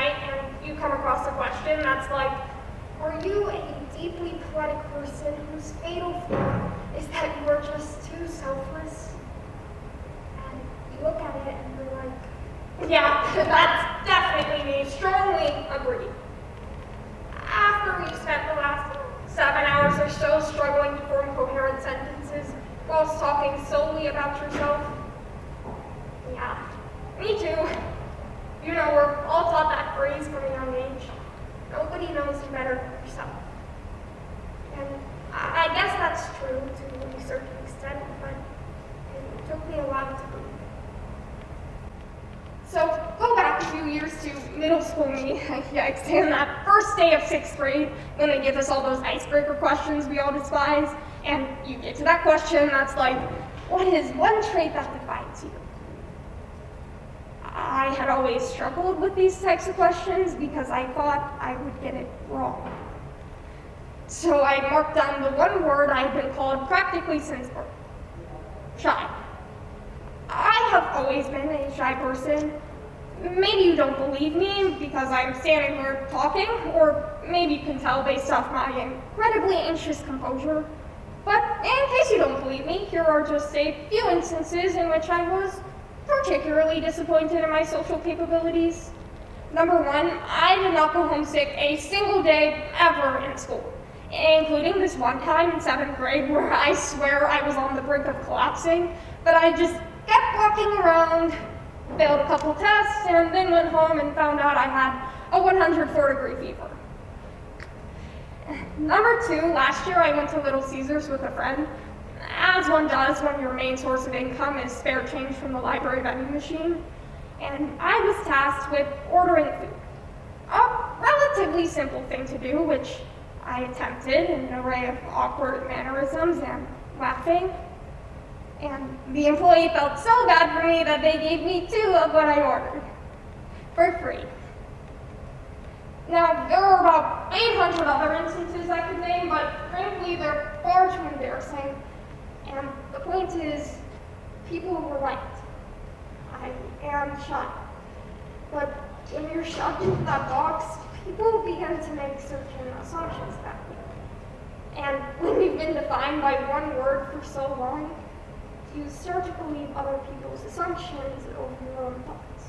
night and you come across a question that's like, are you a deeply poetic person whose fatal flaw is that you are just too selfless? And you look at it and you're like, yeah, that's definitely me, strongly agree. After you spent the last 7 hours or so struggling to form coherent sentences whilst talking solely about yourself, yeah, me too. You know, we're all taught that phrase from a young age. Nobody knows you better than yourself. And I guess that's true to a certain extent, but it took me a while to believe it. So go back a few years to middle school me, yikes, and that first day of 6th grade when they give us all those icebreaker questions we all despise, and you get to that question that's like, what is one trait that defines you? I had always struggled with these types of questions because I thought I would get it wrong. So I marked down the one word I've been called practically since birth: shy. I have always been a shy person. Maybe you don't believe me because I'm standing here talking, or maybe you can tell based off my incredibly anxious composure. But in case you don't believe me, here are just a few instances in which I was particularly disappointed in my social capabilities. Number one, I did not go homesick a single day ever in school, including this one time in 7th grade where I swear I was on the brink of collapsing, but I just kept walking around, failed a couple tests, and then went home and found out I had a 104-degree fever. Number two, last year I went to Little Caesars with a friend, as one does when your main source of income is spare change from the library vending machine, and I was tasked with ordering food. A relatively simple thing to do, which I attempted in an array of awkward mannerisms and laughing. And the employee felt so bad for me that they gave me 2 of what I ordered, for free. Now, there are about 800 other instances I could name, but frankly, they're far too embarrassing. And the point is, people were right. I am shy. But when you're shoved into that box, people begin to make certain assumptions about you. And when you've been defined by one word for so long, you start to believe other people's assumptions over your own thoughts.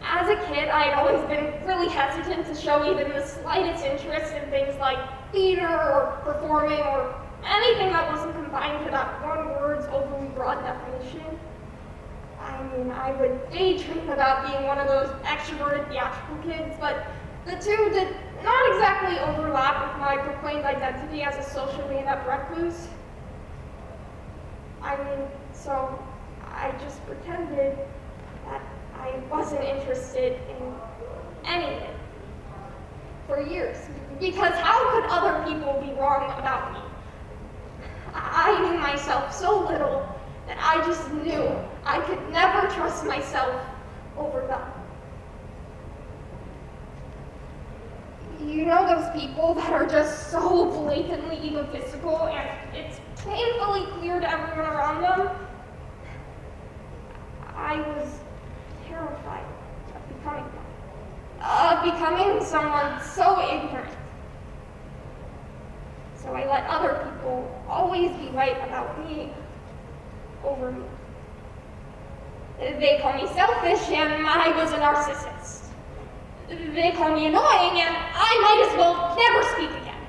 As a kid, I'd always been really hesitant to show even the slightest interest in things like theater or performing or anything that wasn't confined to that one word's overly broad definition. I mean, I would daydream about being one of those extroverted theatrical kids, but the two did not exactly overlap with my proclaimed identity as a socially inept recluse. I mean, so I just pretended that I wasn't interested in anything for years, because how could other people be wrong about me? I knew myself so little that I just knew I could never trust myself over them. You know those people that are just so blatantly egotistical and it's painfully clear to everyone around them? I was terrified of becoming them. Of becoming someone so ignorant. So I let other people always be right about me over me. They call me selfish and I was a narcissist. They call me annoying and I might as well never speak again.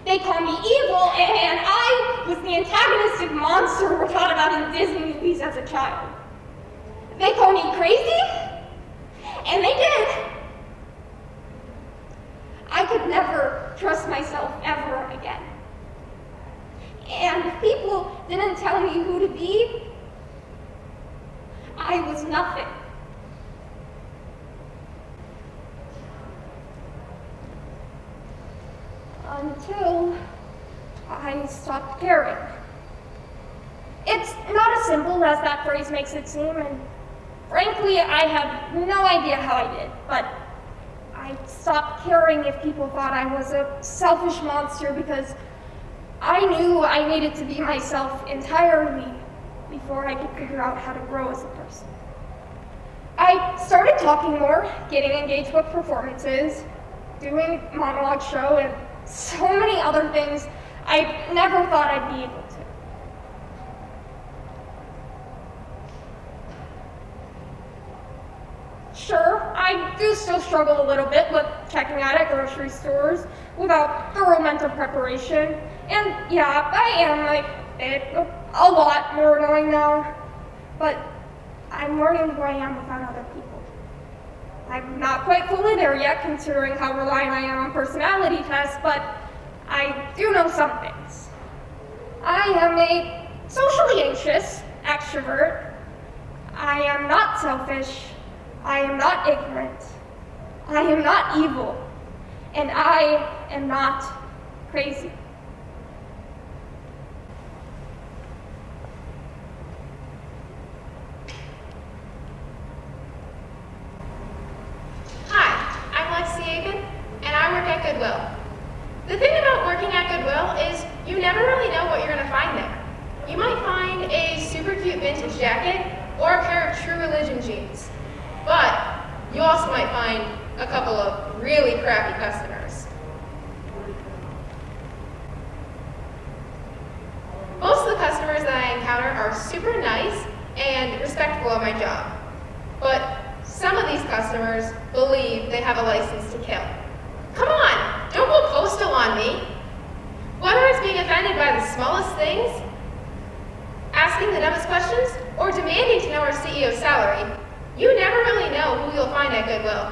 They call me evil and I was the antagonistic monster we're taught about in Disney movies as a child. They call me crazy, and they did. I could never trust myself ever again. And if people didn't tell me who to be, I was nothing. Until I stopped caring. It's not as simple as that phrase makes it seem, and frankly, I have no idea how I did, but I stopped caring if people thought I was a selfish monster because I knew I needed to be myself entirely before I could figure out how to grow as a person. I started talking more, getting engaged with performances, doing Monologue show, and so many other things I never thought I'd be able to. Sure, I do still struggle a little bit with checking out at grocery stores without thorough mental preparation. And yeah, I am a lot more annoying now, but I'm learning who I am without other people. I'm not quite fully there yet, considering how reliant I am on personality tests, but I do know some things. I am a socially anxious extrovert. I am not selfish. I am not ignorant. I am not evil. And I am not crazy. The thing about working at Goodwill is you never really know what you're going to find there. You might find a super cute vintage jacket or a pair of True Religion jeans. But you also might find a couple of really crappy customers. Most of the customers that I encounter are super nice and respectful of my job. But some of these customers believe they have a license to kill. Come on, don't go postal on me. Whether it's being offended by the smallest things, asking the dumbest questions, or demanding to know our CEO's salary, you never really know who you'll find at Goodwill.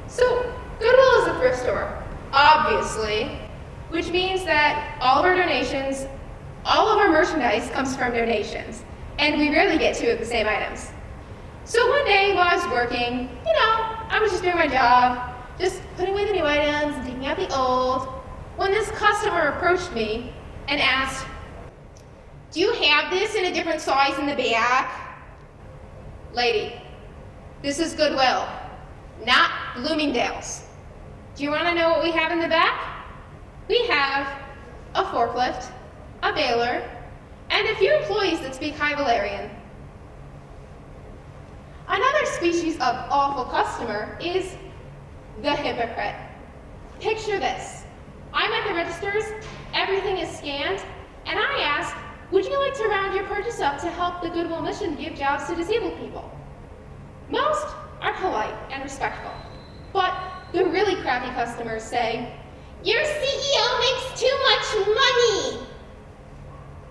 So, Goodwill is a thrift store, obviously, which means that all of our merchandise comes from donations, and we rarely get two of the same items. So one day while I was working, I was just doing my job, just putting away the new items and taking out the old, when this customer approached me and asked, "Do you have this in a different size in the back?" Lady, this is Goodwill, not Bloomingdale's. Do you want to know what we have in the back? We have a forklift, a baler, and a few employees that speak High Valerian. Another species of awful customer is the hypocrite. Picture this. I'm at the registers, everything is scanned, and I ask, would you like to round your purchase up to help the Goodwill mission give jobs to disabled people? Most are polite and respectful, but the really crappy customers say, your CEO makes too much money.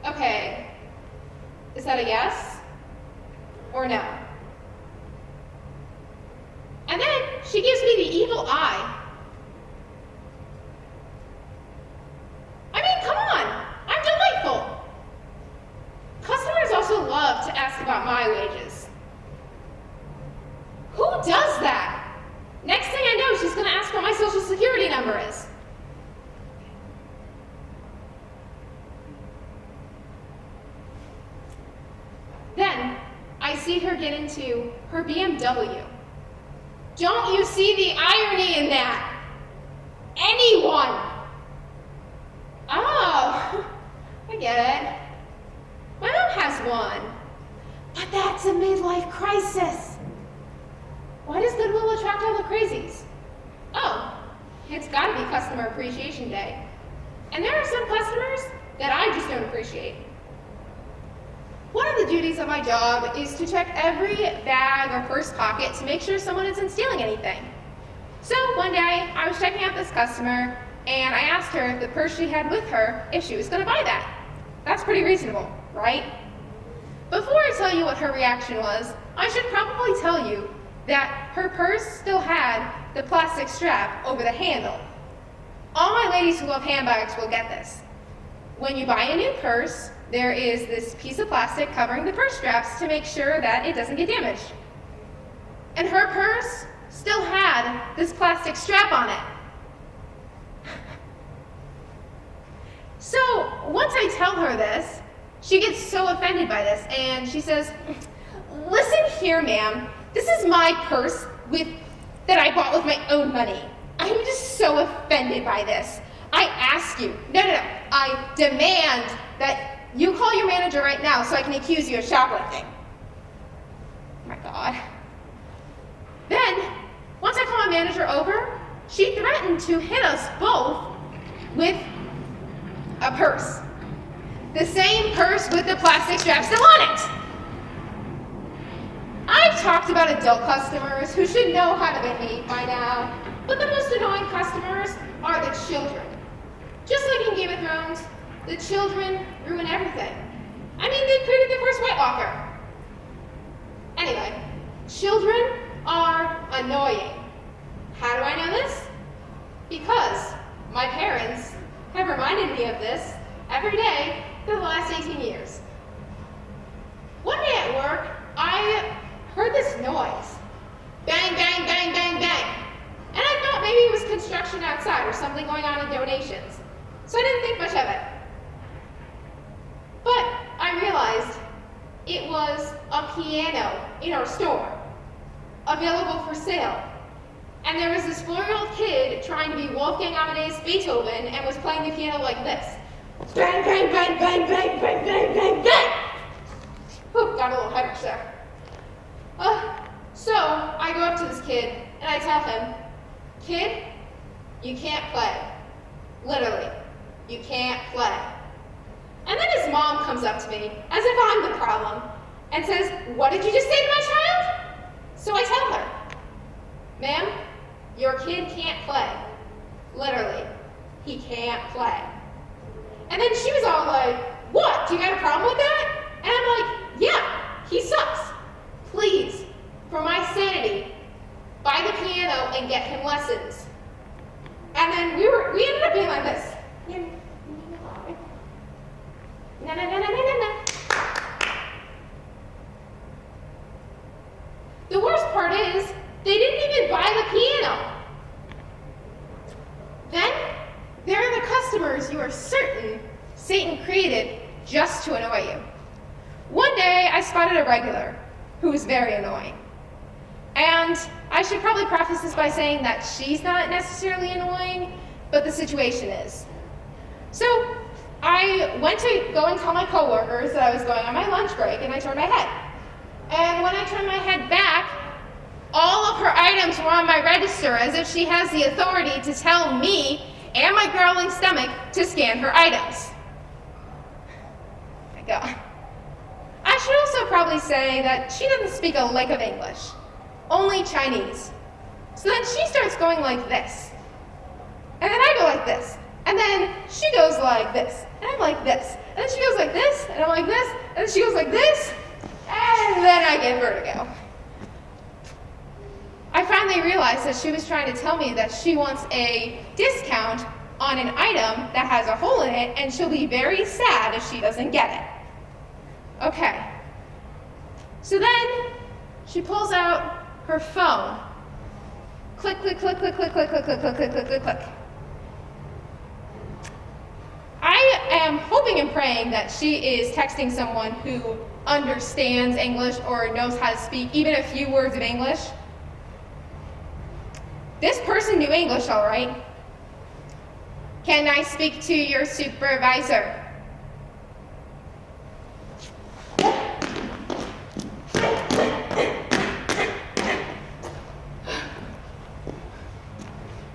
Okay, is that a yes or no? And then she gives me the evil eye. I mean, come on, I'm delightful. Customers also love to ask about my wages. Who does that? Next thing I know, she's going to ask what my social security number is. Then I see her get into her BMW. Don't you see the irony in that? Anyone. Oh, I get it. My mom has one, but that's a midlife crisis. Why does Goodwill attract all the crazies? Oh, it's gotta be Customer Appreciation Day. And there are some customers that I just don't appreciate. One of the duties of my job is to check every bag or purse pocket to make sure someone isn't stealing anything. So one day, I was checking out this customer, and I asked her if the purse she had with her, if she was gonna buy that. That's pretty reasonable, right? Before I tell you what her reaction was, I should probably tell you that her purse still had the plastic strap over the handle. All my ladies who love handbags will get this. When you buy a new purse, there is this piece of plastic covering the purse straps to make sure that it doesn't get damaged. And her purse still had this plastic strap on it. So once I tell her this, she gets so offended by this and she says, "Listen here, ma'am, this is my purse that I bought with my own money. I'm just so offended by this. I ask you, no, I demand that you call your manager right now so I can accuse you of shoplifting." Oh my God. manager over, she threatened to hit us both with a purse. The same purse with the plastic strap still on it. I've talked about adult customers who should know how to behave by now, but the most annoying customers are the children. Just like in Game of Thrones, the children ruin everything. I mean, they created the first White Walker. Anyway, children are annoying. How do I know this? Because my parents have reminded me of this every day for the last 18 years. One day at work, I heard this noise. Bang, bang, bang, bang, bang. And I thought maybe it was construction outside or something going on in donations. So I didn't think much of it. But I realized it was a piano in our store, available for sale. And there was this 4-year-old kid trying to be Wolfgang Amadeus Beethoven and was playing the piano like this. Bang, bang, bang, bang, bang, bang, bang, bang, bang. Whew, got a little headache there. So I go up to this kid and I tell him, kid, you can't play. Literally, you can't play. And then his mom comes up to me, as if I'm the problem, and says, what did you just say to my child? So I tell her, ma'am, your kid can't play. Literally, he can't play. And then she was all like, what, do you got a problem with that? And I'm like, yeah, he sucks. Please, for my sanity, buy the piano and get him lessons. And then we ended up being like this. Na na na na na na. The worst part is, they didn't even buy the piano. Then, there are the customers you are certain Satan created just to annoy you. One day, I spotted a regular who was very annoying. And I should probably preface this by saying that she's not necessarily annoying, but the situation is. So, I went to go and tell my coworkers that I was going on my lunch break, and I turned my head. And when I turned my head back, all of her items were on my register as if she has the authority to tell me and my growling stomach to scan her items. My God. I should also probably say that she doesn't speak a lick of English, only Chinese. So then she starts going like this. And then I go like this. And then she goes like this. And I'm like this. And then she goes like this. And I'm like this. And then she goes like this. And then I get vertigo. I finally realized that she was trying to tell me that she wants a discount on an item that has a hole in it, and she'll be very sad if she doesn't get it. Okay. So then she pulls out her phone. Click, click, click, click, click, click, click, click, click, click, click, click, click. I am hoping and praying that she is texting someone who understands English or knows how to speak even a few words of English. This person knew English, all right. Can I speak to your supervisor?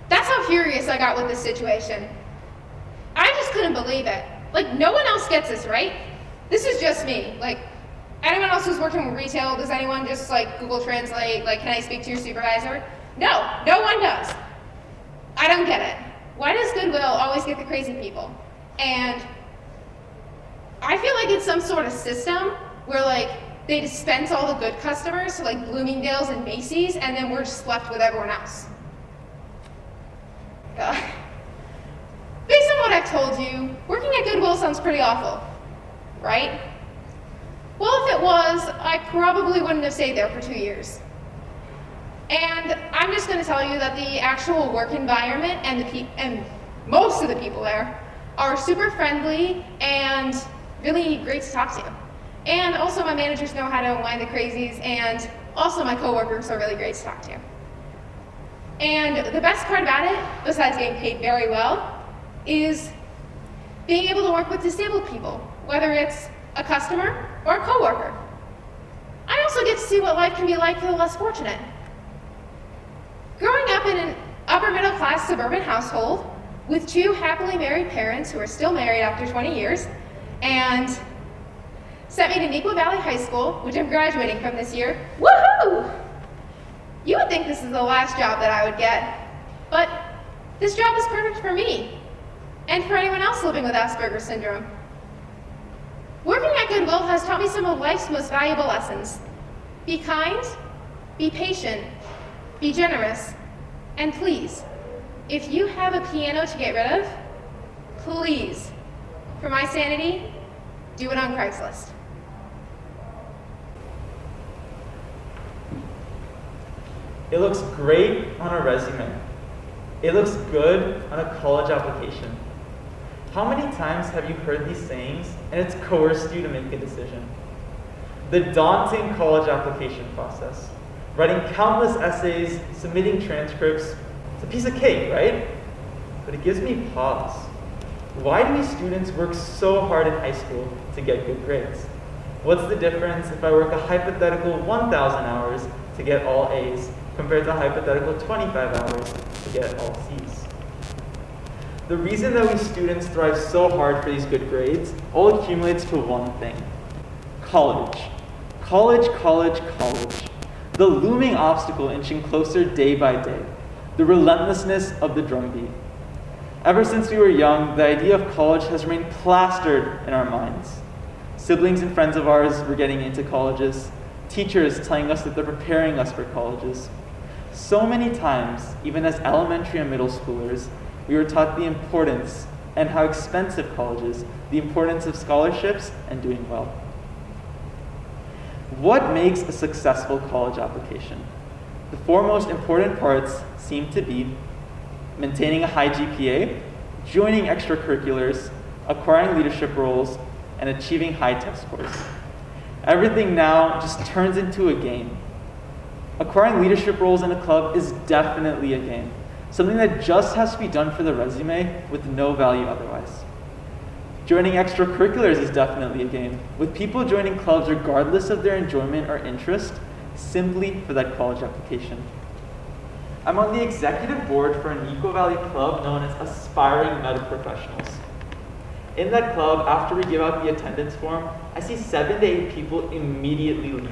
That's how furious I got with this situation. I just couldn't believe it. Like, no one else gets this, right? This is just me. Like, anyone else who's working with retail, does anyone just like Google Translate, like, can I speak to your supervisor? No, no one does. I don't get it. Why does Goodwill always get the crazy people? And I feel like it's some sort of system where like they dispense all the good customers to like Bloomingdale's and Macy's, and then we're just left with everyone else. Based on what I've told you, working at Goodwill sounds pretty awful, right? Well, if it was, I probably wouldn't have stayed there for 2 years. And I'm just going to tell you that the actual work environment and most of the people there are super friendly and really great to talk to. And also my managers know how to unwind the crazies, and also my coworkers are really great to talk to. And the best part about it, besides getting paid very well, is being able to work with disabled people, whether it's a customer or a coworker. I also get to see what life can be like for the less fortunate. Growing up in an upper middle class suburban household with two happily married parents who are still married after 20 years, and sent me to Neuqua Valley High School, which I'm graduating from this year. Woohoo! You would think this is the last job that I would get, but this job is perfect for me and for anyone else living with Asperger's syndrome. Working at Goodwill has taught me some of life's most valuable lessons. Be kind, be patient, be generous, and please, if you have a piano to get rid of, please, for my sanity, do it on Craigslist. It looks great on a resume. It looks good on a college application. How many times have you heard these sayings and it's coerced you to make a decision? The daunting college application process. Writing countless essays, submitting transcripts, it's a piece of cake, right? But it gives me pause. Why do we students work so hard in high school to get good grades? What's the difference if I work a hypothetical 1,000 hours to get all A's compared to a hypothetical 25 hours to get all C's? The reason that we students strive so hard for these good grades all accumulates to one thing: college. College, college, college. The looming obstacle inching closer day by day. The relentlessness of the drumbeat. Ever since we were young, the idea of college has remained plastered in our minds. Siblings and friends of ours were getting into colleges. Teachers telling us that they're preparing us for colleges. So many times, even as elementary and middle schoolers, we were taught the importance and how expensive college is, the importance of scholarships and doing well. What makes a successful college application? The four most important parts seem to be maintaining a high GPA, joining extracurriculars, acquiring leadership roles, and achieving high test scores. Everything now just turns into a game. Acquiring leadership roles in a club is definitely a game, something that just has to be done for the resume with no value otherwise. Joining extracurriculars is definitely a game, with people joining clubs regardless of their enjoyment or interest, simply for that college application. I'm on the executive board for an Neuqua Valley club known as Aspiring Medical Professionals. In that club, after we give out the attendance form, I see 7 to 8 people immediately leave.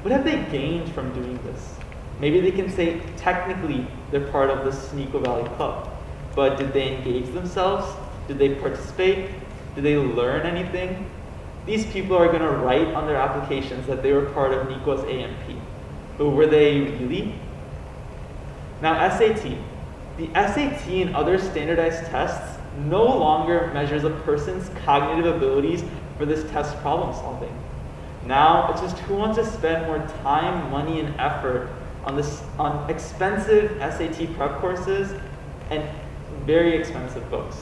What have they gained from doing this? Maybe they can say technically they're part of this Neuqua Valley club, but did they engage themselves? Did they participate? Did they learn anything? These people are going to write on their applications that they were part of Neuqua's AMP, but were they really? Now, SAT. The SAT and other standardized tests no longer measures a person's cognitive abilities for this test problem solving. Now, it's just who wants to spend more time, money, and effort on expensive SAT prep courses and very expensive books.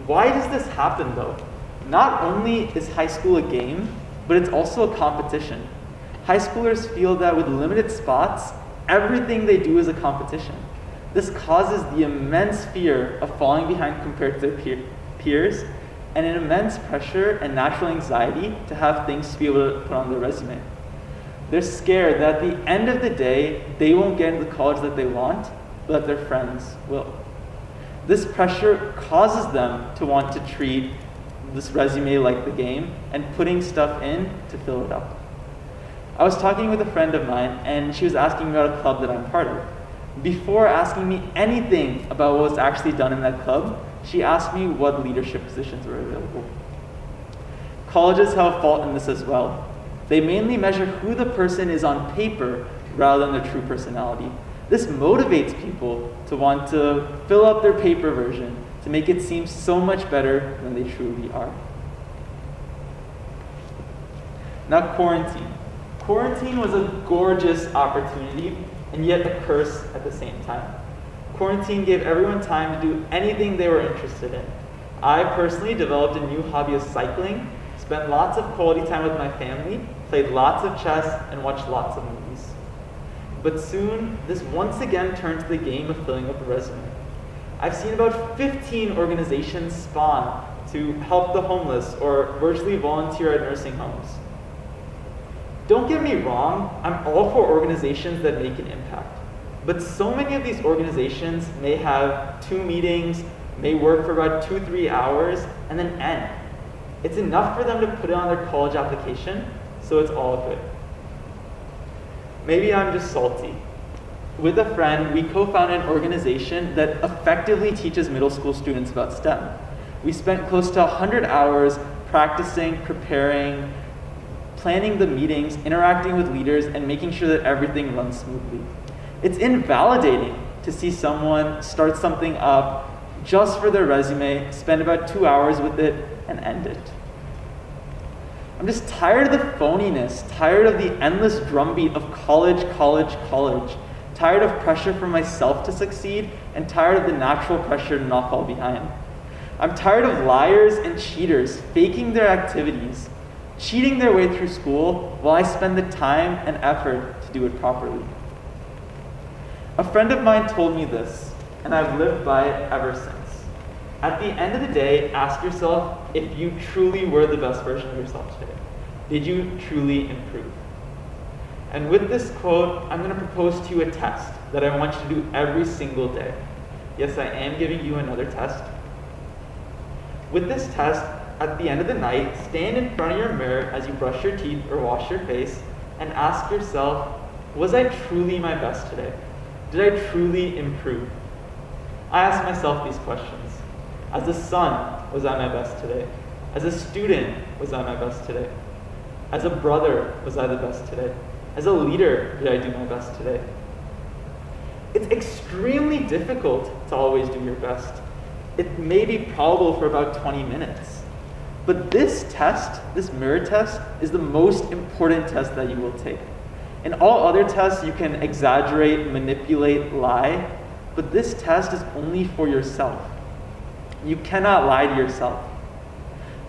Why does this happen though? Not only is high school a game, but it's also a competition. High schoolers feel that with limited spots, everything they do is a competition. This causes the immense fear of falling behind compared to their peers, and an immense pressure and natural anxiety to have things to be able to put on their resume. They're scared that at the end of the day, they won't get into the college that they want, but that their friends will. This pressure causes them to want to treat this resume like the game and putting stuff in to fill it up. I was talking with a friend of mine, and she was asking me about a club that I'm part of. Before asking me anything about what was actually done in that club, she asked me what leadership positions were available. Colleges have a fault in this as well. They mainly measure who the person is on paper rather than their true personality. This motivates people to want to fill up their paper version to make it seem so much better than they truly are. Now, quarantine. Quarantine was a gorgeous opportunity and yet a curse at the same time. Quarantine gave everyone time to do anything they were interested in. I personally developed a new hobby of cycling, spent lots of quality time with my family, played lots of chess, and watched lots of movies. But soon, this once again turned to the game of filling up a resume. I've seen about 15 organizations spawn to help the homeless or virtually volunteer at nursing homes. Don't get me wrong, I'm all for organizations that make an impact. But so many of these organizations may have 2 meetings, may work for about 2-3 hours, and then end. It's enough for them to put it on their college application, so it's all good. Maybe I'm just salty. With a friend, we co-founded an organization that effectively teaches middle school students about STEM. We spent close to 100 hours practicing, preparing, planning the meetings, interacting with leaders, and making sure that everything runs smoothly. It's invalidating to see someone start something up just for their resume, spend about 2 hours with it, and end it. I'm just tired of the phoniness, tired of the endless drumbeat of college, tired of pressure for myself to succeed, and tired of the natural pressure to not fall behind. I'm tired of liars and cheaters faking their activities, cheating their way through school while I spend the time and effort to do it properly. A friend of mine told me this, and I've lived by it ever since. At the end of the day, ask yourself if you truly were the best version of yourself today. Did you truly improve? And with this quote, I'm going to propose to you a test that I want you to do every single day. Yes, I am giving you another test. With this test, at the end of the night, stand in front of your mirror as you brush your teeth or wash your face and ask yourself, was I truly my best today? Did I truly improve? I ask myself these questions. As a son, was I my best today? As a student, was I my best today? As a brother, was I the best today? As a leader, did I do my best today? It's extremely difficult to always do your best. It may be probable for about 20 minutes. But this test, this mirror test, is the most important test that you will take. In all other tests, you can exaggerate, manipulate, lie, but this test is only for yourself. You cannot lie to yourself.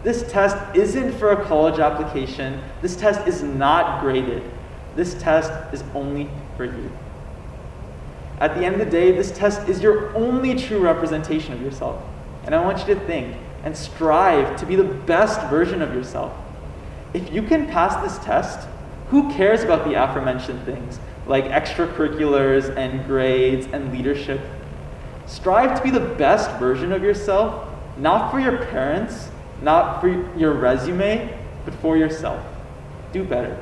This test isn't for a college application. This test is not graded. This test is only for you. At the end of the day, this test is your only true representation of yourself. And I want you to think and strive to be the best version of yourself. If you can pass this test, who cares about the aforementioned things like extracurriculars and grades and leadership? Strive to be the best version of yourself, not for your parents, not for your resume, but for yourself. Do better.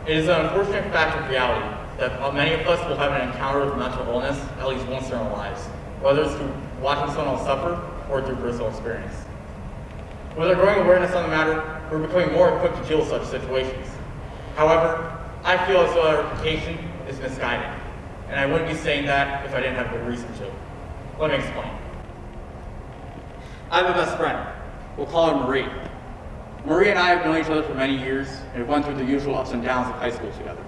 It is an unfortunate fact of reality that many of us will have an encounter with mental illness at least once in our lives, whether it's through watching someone else suffer or through personal experience. With our growing awareness on the matter, we're becoming more equipped to deal with such situations. However, I feel as though our reputation is misguided, and I wouldn't be saying that if I didn't have good reason to. Let me explain. I have a best friend. We'll call her Marie. Marie and I have known each other for many years and have went through the usual ups and downs of high school together.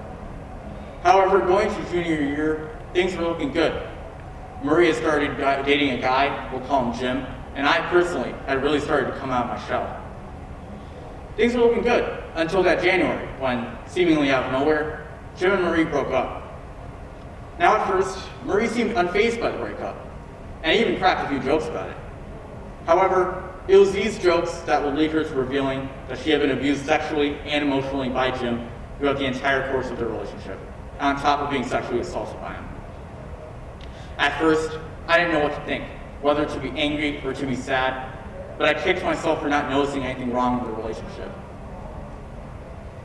However, going to junior year, things were looking good. Marie had started dating a guy, we'll call him Jim, and I personally had really started to come out of my shell. Things were looking good until that January when, seemingly out of nowhere, Jim and Marie broke up. Now at first, Marie seemed unfazed by the breakup, and even cracked a few jokes about it. However, it was these jokes that would lead her to revealing that she had been abused sexually and emotionally by Jim throughout the entire course of their relationship, on top of being sexually assaulted by him. At first, I didn't know what to think, whether to be angry or to be sad, but I kicked myself for not noticing anything wrong with the relationship.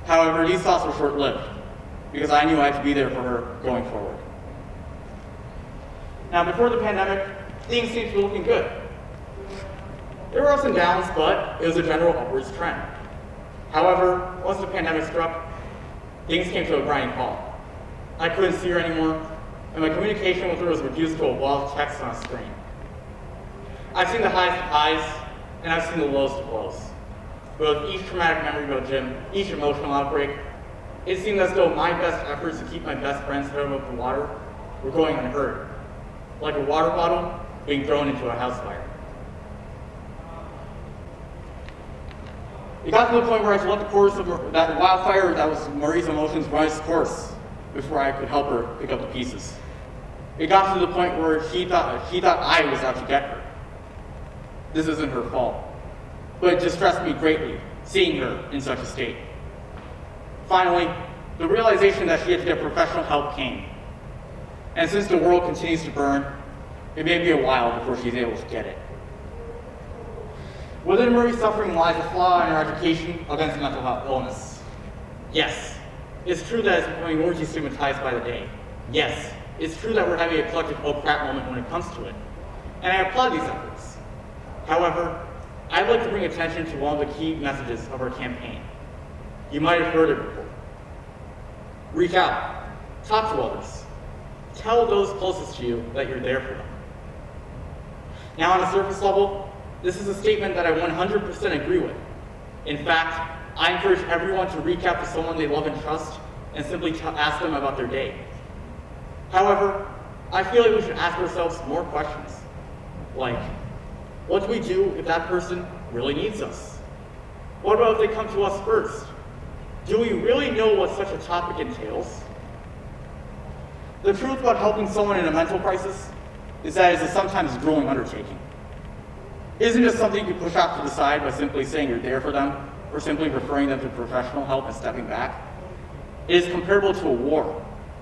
However, these thoughts were short-lived, because I knew I had to be there for her going forward. Now, before the pandemic, things seemed to be looking good. There were ups and downs, but it was a general upwards trend. However, once the pandemic struck, things came to a grinding halt. I couldn't see her anymore, and my communication with her was reduced to a wall of text on a screen. I've seen the highs of highs, and I've seen the lows of lows. But with each traumatic memory about Jim, each emotional outbreak, it seemed as though my best efforts to keep my best friend's head above the water were going unheard, like a water bottle being thrown into a house fire. It got to the point where I had to let the course of that wildfire that was Marie's emotions run its course before I could help her pick up the pieces. It got to the point where she thought I was out to get her. this isn't her fault, but it distressed me greatly seeing her in such a state. Finally, the realization that she had to get professional help came. And since the world continues to burn, it may be a while before she's able to get it. Within Marie's suffering lies a flaw in her education against mental health illness. Yes, it's true that it's becoming more destigmatized by the day. Yes, it's true that we're having a collective oh crap moment when it comes to it. And I applaud these efforts. However, I'd like to bring attention to one of the key messages of our campaign. You might have heard it before. Reach out, talk to others, tell those closest to you that you're there for them. Now on a surface level, this is a statement that I 100% agree with. In fact, I encourage everyone to reach out to someone they love and trust and simply ask them about their day. However, I feel like we should ask ourselves more questions. Like, what do we do if that person really needs us? What about if they come to us first? Do we really know what such a topic entails? The truth about helping someone in a mental crisis is that it is a sometimes grueling undertaking. It isn't just something you push off to the side by simply saying you're there for them or simply referring them to professional help and stepping back. It is comparable to a war,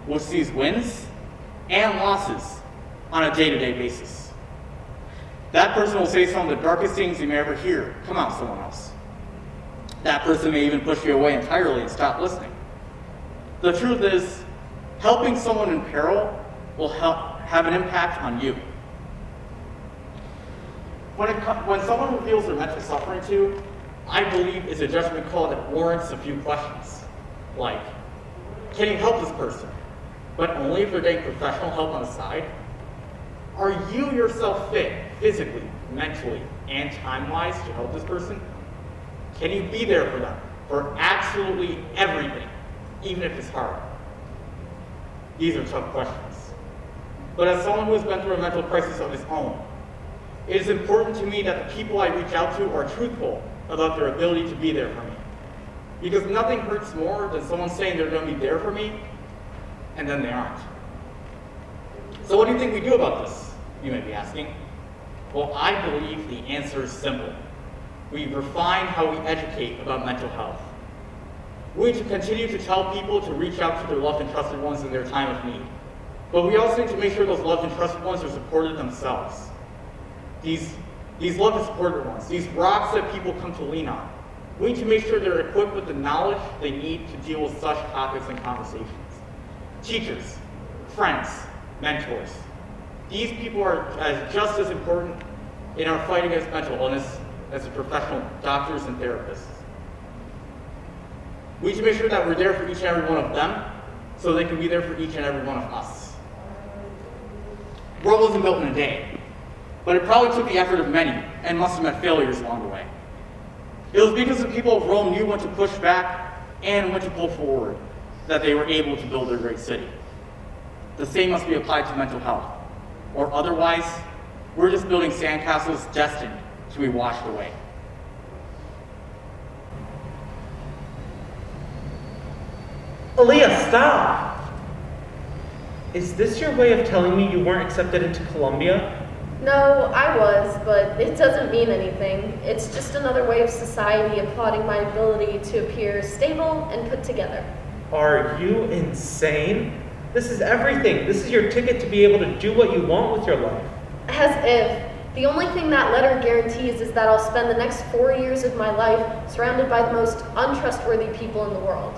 which sees wins and losses on a day-to-day basis. That person will say some of the darkest things you may ever hear come out of someone else. That person may even push you away entirely and stop listening. The truth is, helping someone in peril will have an impact on you. When someone reveals their mental suffering to you, I believe it's a judgment call that warrants a few questions. Like, can you help this person, but only if they're getting professional help on the side? Are you yourself fit, physically, mentally, and time-wise to help this person? Can you be there for them, for absolutely everything, even if it's hard? These are tough questions. But as someone who has been through a mental crisis of his own, it is important to me that the people I reach out to are truthful about their ability to be there for me. Because nothing hurts more than someone saying they're going to be there for me, and then they aren't. So what do you think we do about this, you may be asking? Well, I believe the answer is simple. We refine how we educate about mental health. We need to continue to tell people to reach out to their loved and trusted ones in their time of need. But we also need to make sure those loved and trusted ones are supported themselves. These loved and supported ones, these rocks that people come to lean on, we need to make sure they're equipped with the knowledge they need to deal with such topics and conversations. Teachers, friends, mentors. These people are just as important in our fight against mental illness as the professional doctors and therapists. We need to make sure that we're there for each and every one of them so they can be there for each and every one of us. Rome wasn't built in a day, but it probably took the effort of many and must have met failures along the way. It was because the people of Rome knew when to push back and when to pull forward that they were able to build their great city. The same must be applied to mental health, or otherwise, we're just building sandcastles destined to be washed away. Aaliyah, stop! Is this your way of telling me you weren't accepted into Columbia? No, I was, but it doesn't mean anything. It's just another way of society applauding my ability to appear stable and put together. Are you insane? This is everything. This is your ticket to be able to do what you want with your life. As if. The only thing that letter guarantees is that I'll spend the next 4 years of my life surrounded by the most untrustworthy people in the world.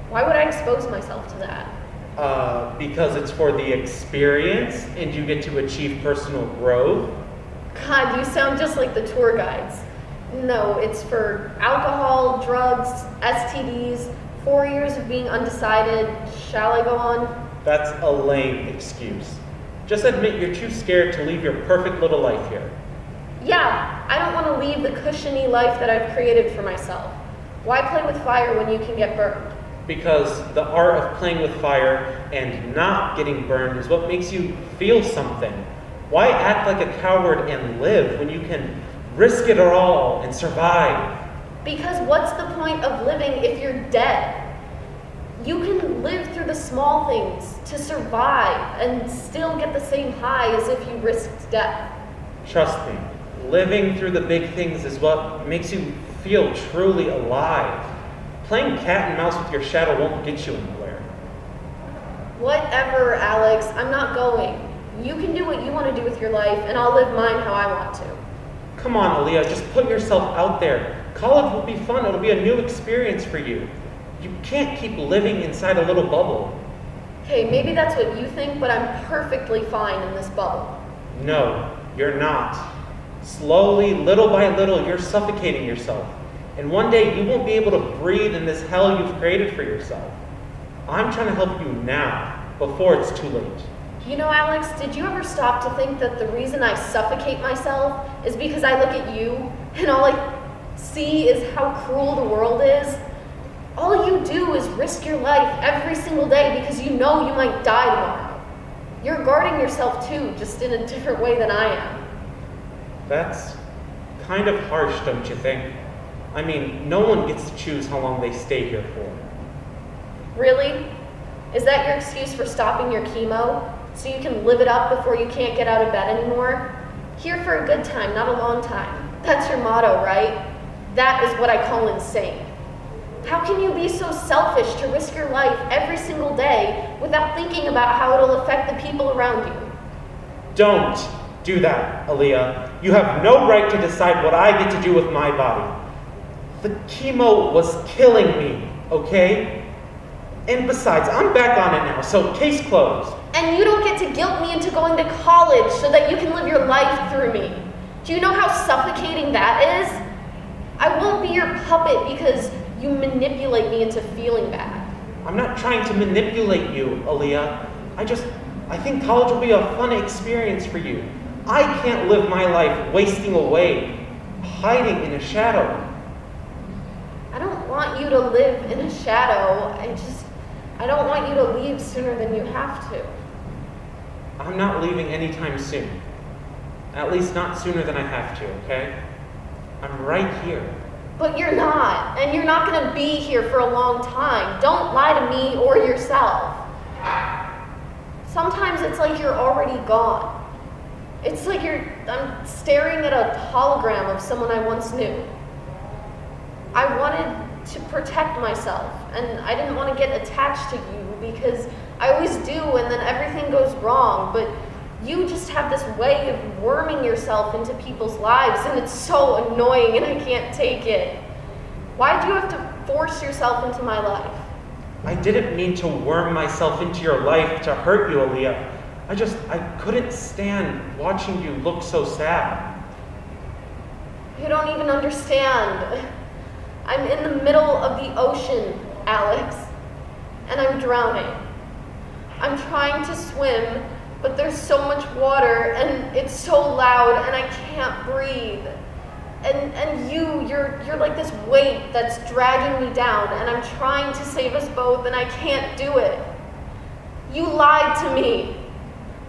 Why would I expose myself to that? Because it's for the experience and you get to achieve personal growth. God, you sound just like the tour guides. No, it's for alcohol, drugs, STDs, 4 years of being undecided. Shall I go on? That's a lame excuse. Just admit you're too scared to leave your perfect little life here. Yeah, I don't want to leave the cushiony life that I've created for myself. Why play with fire when you can get burned? Because the art of playing with fire and not getting burned is what makes you feel something. Why act like a coward and live when you can risk it all and survive? Because what's the point of living if you're dead? You can live through the small things to survive and still get the same high as if you risked death. Trust me, Living through the big things is what makes you feel truly alive. Playing cat and mouse with your shadow won't get you anywhere. Whatever, Alex, I'm not going. You can do what you want to do with your life, and I'll live mine how I want to. Come on, Aaliyah, just put yourself out there. College will be fun. It'll be a new experience for you. You can't keep living inside a little bubble. Okay, maybe that's what you think, but I'm perfectly fine in this bubble. No, you're not. Slowly, little by little, you're suffocating yourself. And one day you won't be able to breathe in this hell you've created for yourself. I'm trying to help you now, before it's too late. You know, Alex, did you ever stop to think that the reason I suffocate myself is because I look at you and all I see is how cruel the world is? All you do is risk your life every single day because you know you might die tomorrow. You're guarding yourself too, just in a different way than I am. That's kind of harsh, don't you think? I mean, no one gets to choose how long they stay here for. Really? Is that your excuse for stopping your chemo? So you can live it up before you can't get out of bed anymore? Here for a good time, not a long time. That's your motto, right? That is what I call insane. How can you be so selfish to risk your life every single day without thinking about how it'll affect the people around you? Don't do that, Aaliyah. You have no right to decide what I get to do with my body. The chemo was killing me, okay? And besides, I'm back on it now, so case closed. And you don't get to guilt me into going to college so that you can live your life through me. Do you know how suffocating that is? I won't be your puppet because you manipulate me into feeling bad. I'm not trying to manipulate you, Aaliyah. I think college will be a fun experience for you. I can't live my life wasting away, hiding in a shadow. I don't want you to live in a shadow. I don't want you to leave sooner than you have to. I'm not leaving anytime soon. At least not sooner than I have to, okay? I'm right here. But you're not, and you're not going to be here for a long time. Don't lie to me or yourself. Sometimes it's like you're already gone. It's like I'm staring at a hologram of someone I once knew. I wanted to protect myself, and I didn't want to get attached to you because I always do, and then everything goes wrong, but you just have this way of worming yourself into people's lives, and it's so annoying, and I can't take it. Why do you have to force yourself into my life? I didn't mean to worm myself into your life to hurt you, Aaliyah. I couldn't stand watching you look so sad. You don't even understand. I'm in the middle of the ocean, Alex, and I'm drowning. I'm trying to swim, but there's so much water, and it's so loud, and I can't breathe. And you're like this weight that's dragging me down, and I'm trying to save us both, and I can't do it. You lied to me.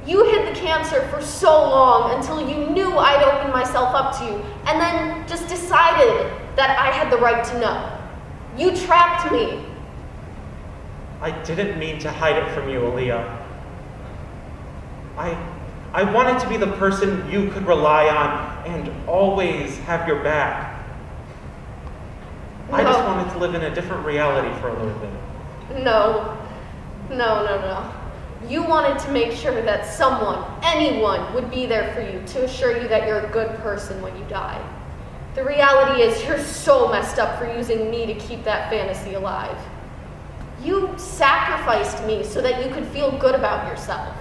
You hid the cancer for so long until you knew I'd opened myself up to you, and then just decided that I had the right to know. You trapped me. I didn't mean to hide it from you, Aaliyah. I wanted to be the person you could rely on and always have your back. I just wanted to live in a different reality for a little bit. No. You wanted to make sure that someone, anyone, would be there for you to assure you that you're a good person when you die. The reality is you're so messed up for using me to keep that fantasy alive. You sacrificed me so that you could feel good about yourself.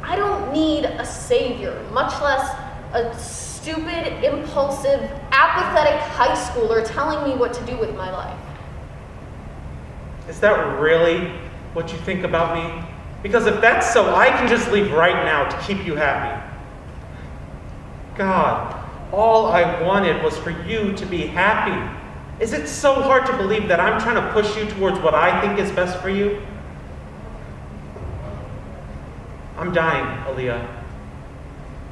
I don't need a savior, much less a stupid, impulsive, apathetic high schooler telling me what to do with my life. Is that really what you think about me? Because if that's so, I can just leave right now to keep you happy. God, all I wanted was for you to be happy. Is it so hard to believe that I'm trying to push you towards what I think is best for you? I'm dying, Aaliyah.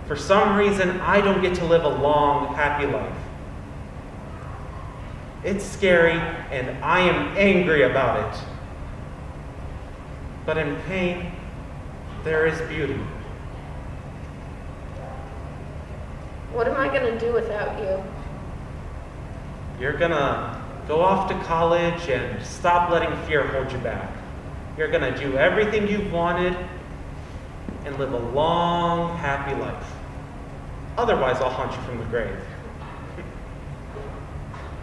For some reason, I don't get to live a long, happy life. It's scary, and I am angry about it. But in pain, there is beauty. What am I gonna do without you? You're gonna go off to college and stop letting fear hold you back. You're gonna do everything you've wanted and live a long, happy life. Otherwise, I'll haunt you from the grave.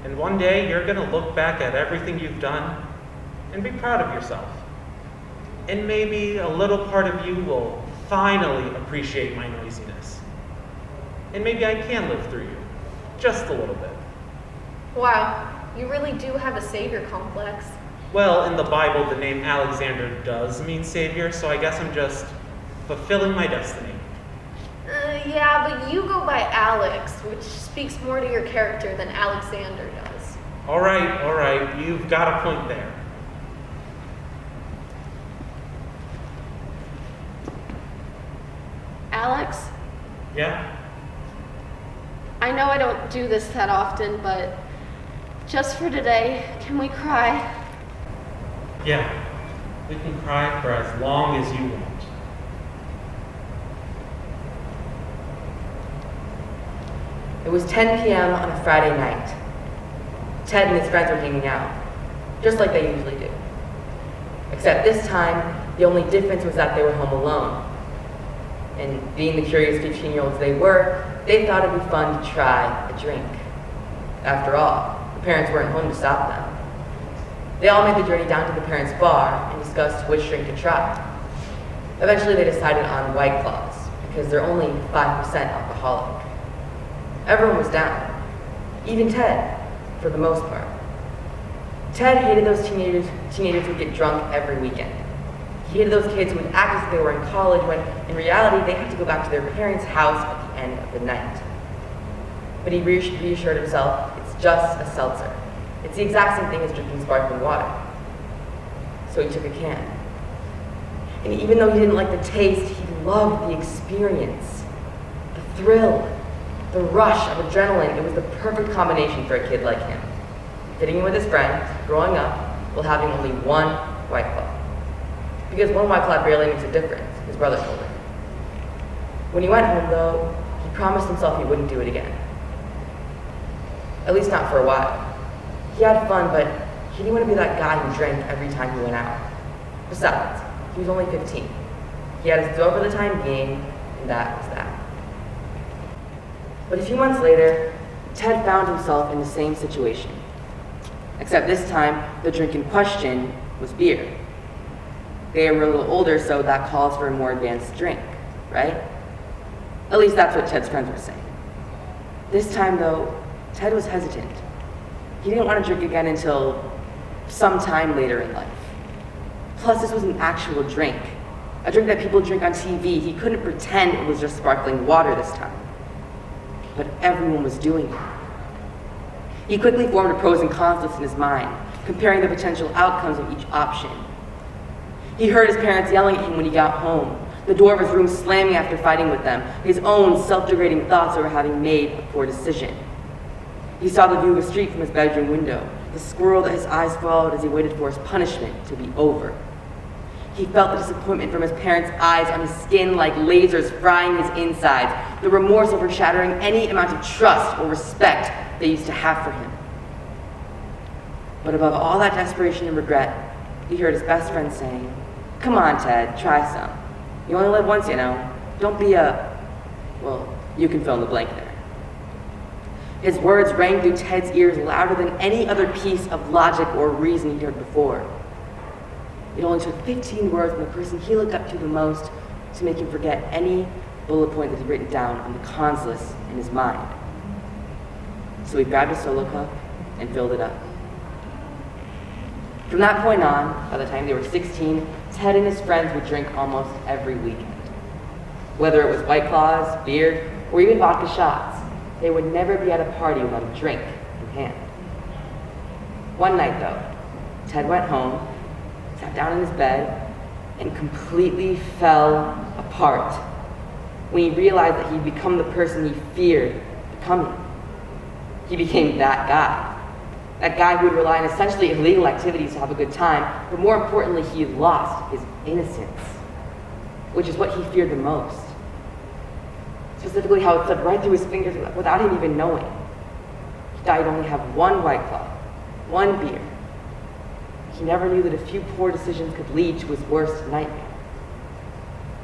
And one day, you're gonna look back at everything you've done and be proud of yourself. And maybe a little part of you will finally appreciate my noisiness. And maybe I can live through you, just a little bit. Wow, you really do have a savior complex. Well, in the Bible, the name Alexander does mean savior, so I guess I'm just fulfilling my destiny. Yeah, but you go by Alex, which speaks more to your character than Alexander does. All right, you've got a point there. Alex, Yeah? I know I don't do this that often, but just for today, can we cry? Yeah. We can cry for as long as you want. It was 10 p.m. on a Friday night. Ted and his friends were hanging out, just like they usually do. Except this time, the only difference was that they were home alone. And being the curious 15-year-olds they were, they thought it'd be fun to try a drink. After all, the parents weren't home to stop them. They all made the journey down to the parents' bar and discussed which drink to try. Eventually, they decided on White Claws, because they're only 5% alcoholic. Everyone was down, even Ted, for the most part. Ted hated those teenagers who get drunk every weekend. He hated those kids who would act as if they were in college when, in reality, they had to go back to their parents' house at the end of the night. But he reassured himself, it's just a seltzer. It's the exact same thing as drinking sparkling water. So he took a can. And even though he didn't like the taste, he loved the experience, the thrill, the rush of adrenaline. It was the perfect combination for a kid like him. Fitting in with his friends, growing up, while having only one White Claw. Because one White Claw barely makes a difference, his brother told him. When he went home, though, he promised himself he wouldn't do it again. At least not for a while. He had fun, but he didn't want to be that guy who drank every time he went out. Besides, he was only 15. He had his dough for the time being, and that was that. But a few months later, Ted found himself in the same situation. Except this time, the drink in question was beer. They were a little older, so that calls for a more advanced drink, right? At least that's what Ted's friends were saying. This time, though, Ted was hesitant. He didn't want to drink again until some time later in life. Plus, this was an actual drink. A drink that people drink on TV. He couldn't pretend it was just sparkling water this time. But everyone was doing it. He quickly formed a pros and cons list in his mind, comparing the potential outcomes of each option. He heard his parents yelling at him when he got home, the door of his room slamming after fighting with them, his own self-degrading thoughts over having made a poor decision. He saw the view of the street from his bedroom window, the squirrel that his eyes followed as he waited for his punishment to be over. He felt the disappointment from his parents' eyes on his skin like lasers frying his insides, the remorse over shattering any amount of trust or respect they used to have for him. But above all that desperation and regret, he heard his best friend saying, "Come on, Ted, try some. You only live once, you know. Don't be well, you can fill in the blank there." His words rang through Ted's ears louder than any other piece of logic or reason he'd heard before. It only took 15 words from the person he looked up to the most to make him forget any bullet point that he'd written down on the cons list in his mind. So he grabbed a solo cup and filled it up. From that point on, by the time they were 16, Ted and his friends would drink almost every weekend. Whether it was White Claws, beer, or even vodka shots, they would never be at a party without a drink in hand. One night, though, Ted went home, sat down in his bed, and completely fell apart when he realized that he'd become the person he feared becoming. He became that guy. That guy who would rely on essentially illegal activities to have a good time, but more importantly, he lost his innocence, which is what he feared the most. Specifically how it slipped right through his fingers without him even knowing. He died only to have one White Claw, one beer. He never knew that a few poor decisions could lead to his worst nightmare.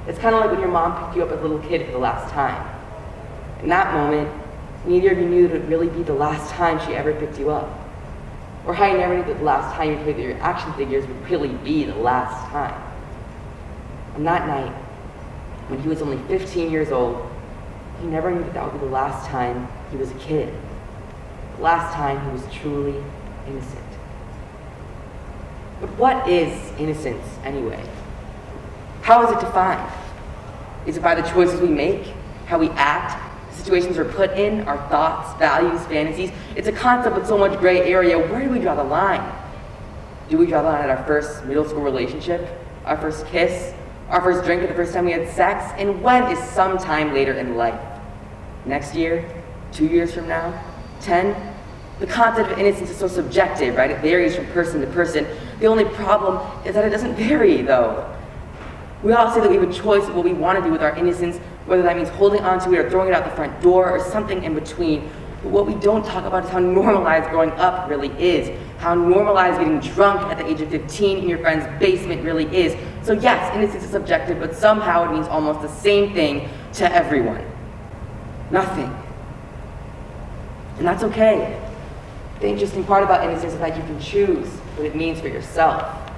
It's kind of like when your mom picked you up as a little kid for the last time. In that moment, neither of you knew that it would really be the last time she ever picked you up. Or how you never knew that the last time you played with your action figures would really be the last time. On that night, when he was only 15 years old, he never knew that that would be the last time he was a kid. The last time he was truly innocent. But what is innocence anyway? How is it defined? Is it by the choices we make, how we act, the situations we're put in, our thoughts, values, fantasies? It's a concept with so much gray area. Where do we draw the line? Do we draw the line at our first middle school relationship, our first kiss, our first drink, or the first time we had sex? And when is some time later in life? Next year? 2 years from now? 10? The concept of innocence is so subjective, right? It varies from person to person. The only problem is that it doesn't vary, though. We all say that we have a choice of what we want to do with our innocence, whether that means holding on to it or throwing it out the front door or something in between. But what we don't talk about is how normalized growing up really is, how normalized getting drunk at the age of 15 in your friend's basement really is. So yes, innocence is subjective, but somehow it means almost the same thing to everyone. Nothing. And that's okay. The interesting part about innocence is that you can choose what it means for yourself.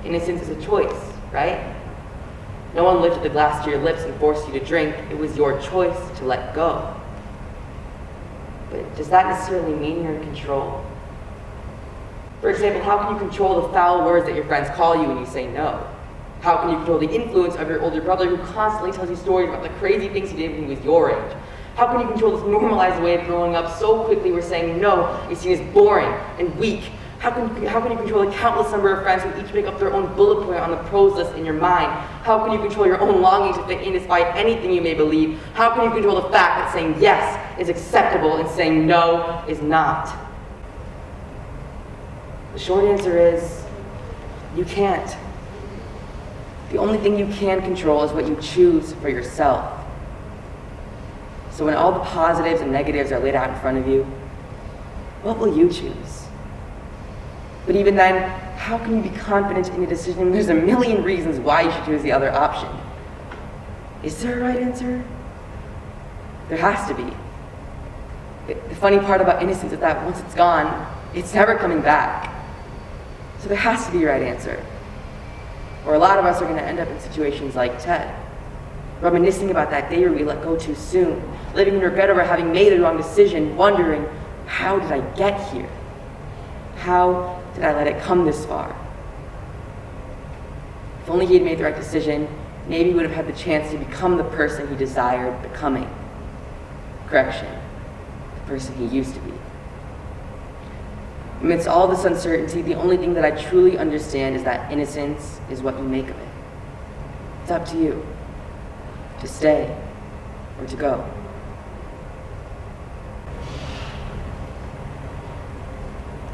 Innocence is a choice, right? No one lifted the glass to your lips and forced you to drink. It was your choice to let go. But does that necessarily mean you're in control? For example, how can you control the foul words that your friends call you when you say no? How can you control the influence of your older brother who constantly tells you stories about the crazy things he did when he was your age? How can you control this normalized way of growing up so quickly where saying no is seen as boring and weak? How can you control the countless number of friends who each make up their own bullet point on the pros list in your mind? How can you control your own longing to fit in despite anything you may believe? How can you control the fact that saying yes is acceptable and saying no is not? The short answer is, you can't. The only thing you can control is what you choose for yourself. So when all the positives and negatives are laid out in front of you, what will you choose? But even then, how can you be confident in a decision when there's a million reasons why you should choose the other option? Is there a right answer? There has to be. The funny part about innocence is that once it's gone, it's never coming back. So there has to be a right answer. Or a lot of us are going to end up in situations like Ted, reminiscing about that day where we let go too soon, living in regret over having made the wrong decision, wondering, how did I get here? How did I let it come this far? If only he had made the right decision, maybe he would have had the chance to become the person he desired becoming. Correction, the person he used to be. Amidst all this uncertainty, the only thing that I truly understand is that innocence is what you make of it. It's up to you to stay or to go.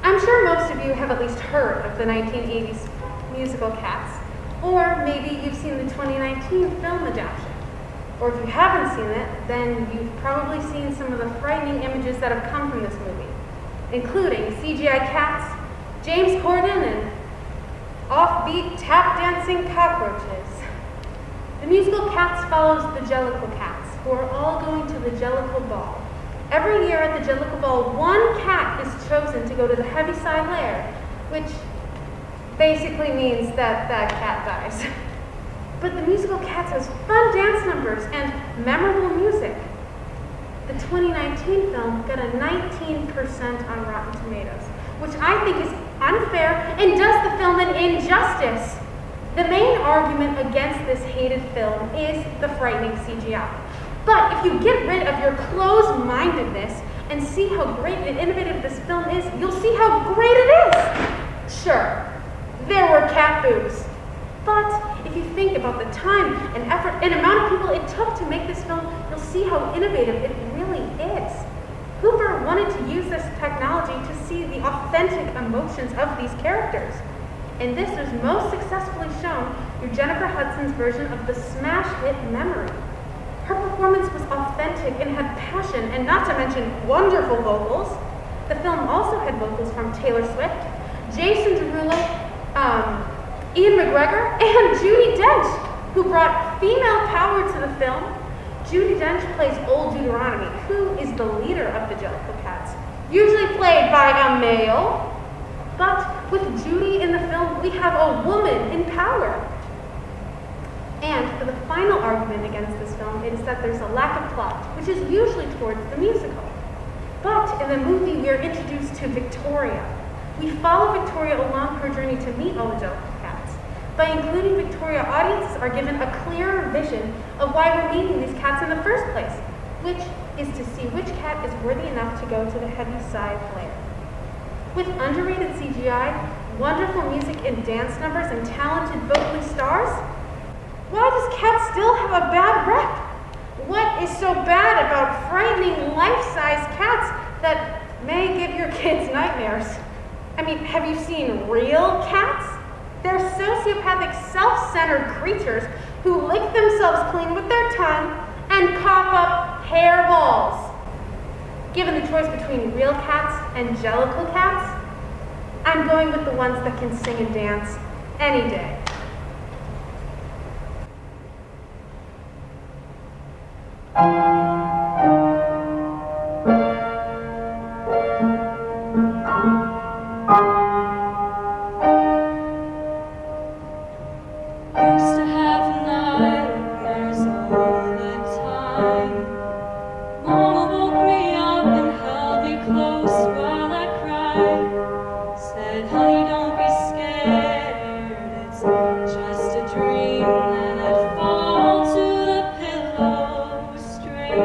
I'm sure most of you have at least heard of the 1980s musical Cats, or maybe you've seen the 2019 film adaptation. Or if you haven't seen it, then you've probably seen some of the frightening images that have come from this movie, including CGI cats, James Corden, and offbeat tap-dancing cockroaches. The musical Cats follows the Jellicle Cats, who are all going to the Jellicle Ball. Every year at the Jellicle Ball, one cat is chosen to go to the Heaviside Lair, which basically means that that cat dies. But the musical Cats has fun dance numbers and memorable music. The 2019 film got a 19% on Rotten Tomatoes, which I think is unfair and does the film an injustice. The main argument against this hated film is the frightening CGI. But if you get rid of your closed-mindedness and see how great and innovative this film is, you'll see how great it is. Sure, there were cat boobs. But if you think about the time and effort and amount of people it took to make this film, you'll see how innovative it really is. Hooper wanted to use this technology to see the authentic emotions of these characters. And this was most successfully shown through Jennifer Hudson's version of the smash hit Memory. Her performance was authentic and had passion, and not to mention wonderful vocals. The film also had vocals from Taylor Swift, Jason Derulo, Ian McGregor, and Judi Dench, who brought female power to the film. Judi Dench plays Old Deuteronomy, who is the leader of the Jellicle Cats, usually played by a male. But with Judi in the film, we have a woman in power. And for the final argument against this film, it is that there's a lack of plot, which is usually towards the musical. But in the movie, we are introduced to Victoria. We follow Victoria along her journey to meet all the Jellicle Cats. By including Victoria, audiences are given a clearer vision of why we're meeting these cats in the first place, which is to see which cat is worthy enough to go to the Heaviside Lair. With underrated CGI, wonderful music and dance numbers, and talented vocal stars, why does cats still have a bad rep? What is so bad about frightening life-size cats that may give your kids nightmares? I mean, have you seen real cats? They're sociopathic, self-centered creatures who lick themselves clean with their tongue and cough up hairballs. Given the choice between real cats and Jellicle Cats, I'm going with the ones that can sing and dance any day. Used to have nightmares all the time. Mama woke me up and held me close while I cried. Said, honey, don't be scared, it's just a dream. And I'd fall to the pillow straight.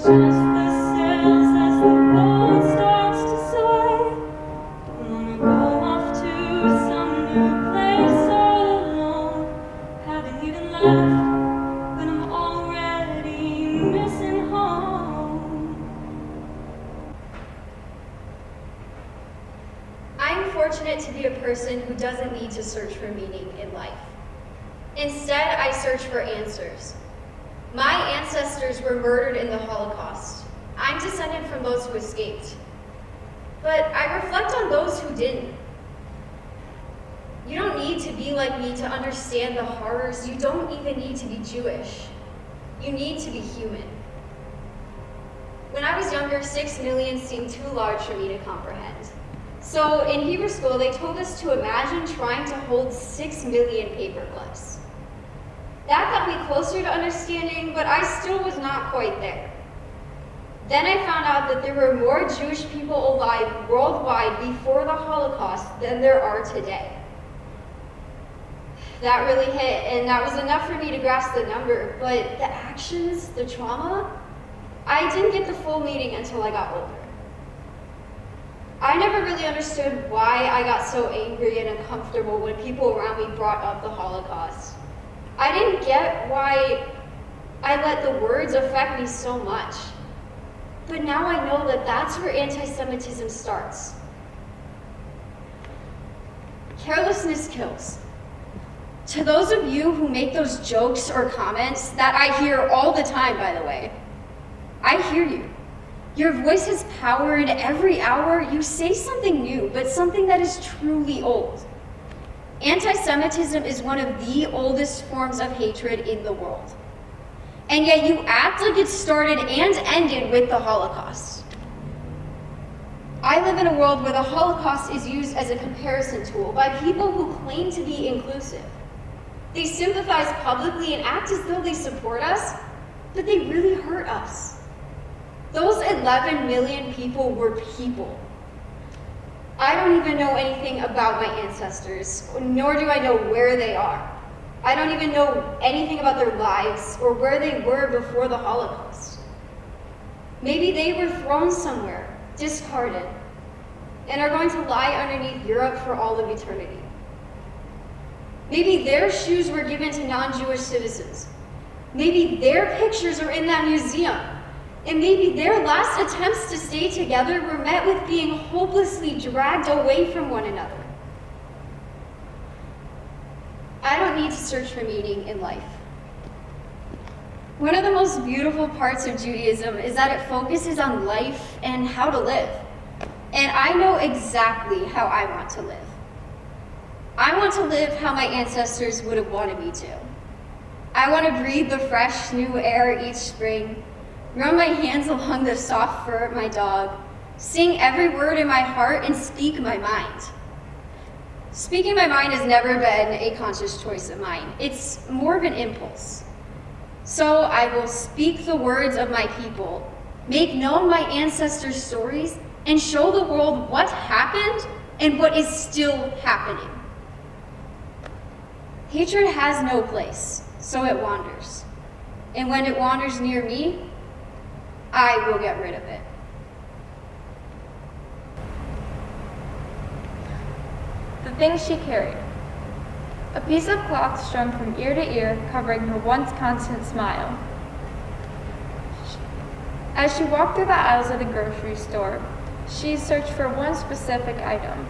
Adjust the sails as the boat starts to sway. Wanna go off to some new place all alone. Haven't even left, but I'm already missing home. I'm fortunate to be a person who doesn't need to search for meaning in life. Instead, I search for answers. My ancestors were murdered in the Holocaust. I'm descended from those who escaped. But I reflect on those who didn't. You don't need to be like me to understand the horrors. You don't even need to be Jewish. You need to be human. When I was younger, 6 million seemed too large for me to comprehend. So in Hebrew school, they told us to imagine trying to hold 6 million paperclips. That got me closer to understanding, but I still was not quite there. Then I found out that there were more Jewish people alive worldwide before the Holocaust than there are today. That really hit, and that was enough for me to grasp the number, but the actions, the trauma, I didn't get the full meaning until I got older. I never really understood why I got so angry and uncomfortable when people around me brought up the Holocaust. I didn't get why I let the words affect me so much. But now I know that that's where anti-Semitism starts. Carelessness kills. To those of you who make those jokes or comments that I hear all the time, by the way, I hear you. Your voice has power, and every hour you say something new, but something that is truly old. Anti-Semitism is one of the oldest forms of hatred in the world. And yet you act like it started and ended with the Holocaust. I live in a world where the Holocaust is used as a comparison tool by people who claim to be inclusive. They sympathize publicly and act as though they support us, but they really hurt us. Those 11 million people were people. I don't even know anything about my ancestors, nor do I know where they are. I don't even know anything about their lives or where they were before the Holocaust. Maybe they were thrown somewhere, discarded, and are going to lie underneath Europe for all of eternity. Maybe their shoes were given to non-Jewish citizens. Maybe their pictures are in that museum. And maybe their last attempts to stay together were met with being hopelessly dragged away from one another. I don't need to search for meaning in life. One of the most beautiful parts of Judaism is that it focuses on life and how to live. And I know exactly how I want to live. I want to live how my ancestors would have wanted me to. I want to breathe the fresh, new air each spring, run my hands along the soft fur of my dog, sing every word in my heart, and speak my mind. Speaking my mind has never been a conscious choice of mine. It's more of an impulse. So I will speak the words of my people, make known my ancestors' stories, and show the world what happened and what is still happening. Hatred has no place, so it wanders. And when it wanders near me, I will get rid of it. The things she carried. A piece of cloth strung from ear to ear, covering her once constant smile. As she walked through the aisles of the grocery store, she searched for one specific item,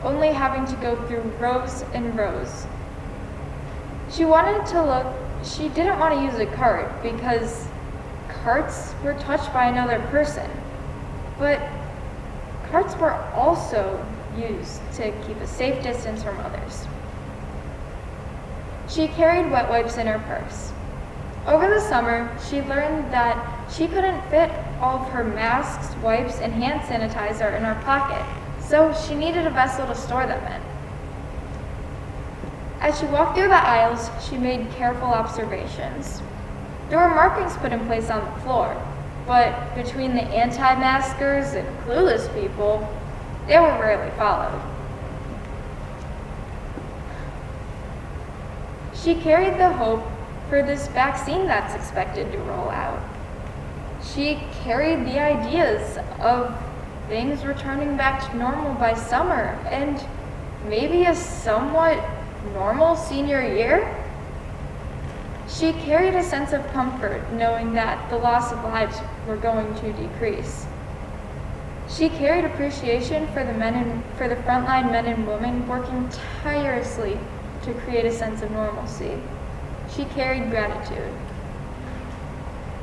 only having to go through rows and rows. She didn't want to use a cart because carts were touched by another person, but carts were also used to keep a safe distance from others. She carried wet wipes in her purse. Over the summer, she learned that she couldn't fit all of her masks, wipes, and hand sanitizer in her pocket, so she needed a vessel to store them in. As she walked through the aisles, she made careful observations. There were markings put in place on the floor, but between the anti-maskers and clueless people, they were rarely followed. She carried the hope for this vaccine that's expected to roll out. She carried the ideas of things returning back to normal by summer and maybe a somewhat normal senior year. She carried a sense of comfort knowing that the loss of lives were going to decrease. She carried appreciation for the frontline men and women working tirelessly to create a sense of normalcy. She carried gratitude.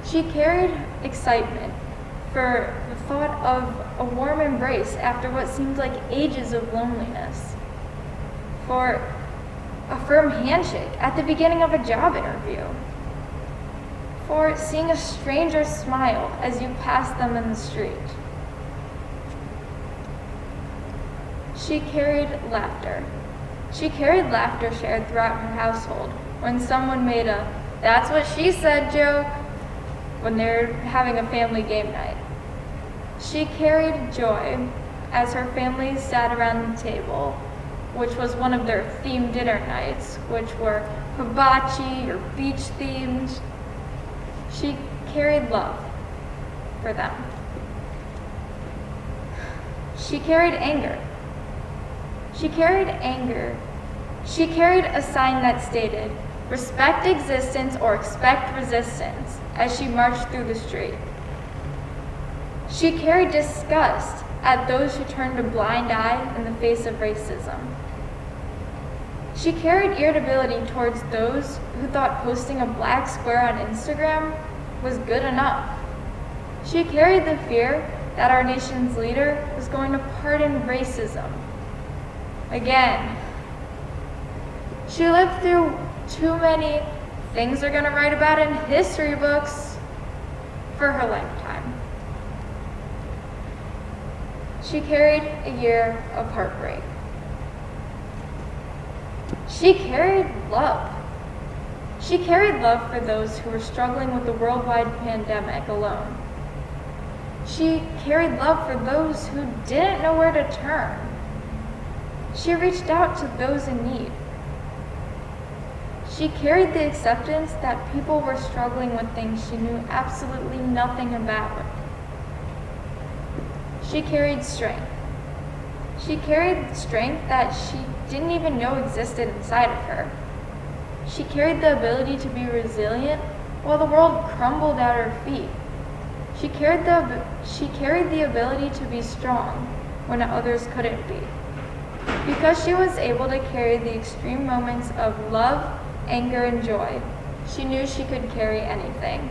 She carried excitement for the thought of a warm embrace after what seemed like ages of loneliness, for a firm handshake at the beginning of a job interview, for seeing a stranger smile as you pass them in the street. She carried laughter. She carried laughter shared throughout her household when someone made a "that's what she said" joke when they're having a family game night. She carried joy as her families sat around the table, which was one of their themed dinner nights, which were hibachi or beach themed. She carried love for them. She carried anger. She carried anger. She carried a sign that stated, "Respect existence or expect resistance," as she marched through the street. She carried disgust at those who turned a blind eye in the face of racism. She carried irritability towards those who thought posting a black square on Instagram was good enough. She carried the fear that our nation's leader was going to pardon racism. Again, she lived through too many things they're going to write about in history books for her lifetime. She carried a year of heartbreak. She carried love. She carried love for those who were struggling with the worldwide pandemic alone. She carried love for those who didn't know where to turn. She reached out to those in need. She carried the acceptance that people were struggling with things she knew absolutely nothing about. She carried strength. She carried strength that she didn't even know existed inside of her. She carried the ability to be resilient while the world crumbled at her feet. She carried the ability to be strong when others couldn't be. Because she was able to carry the extreme moments of love, anger, and joy, she knew she could carry anything.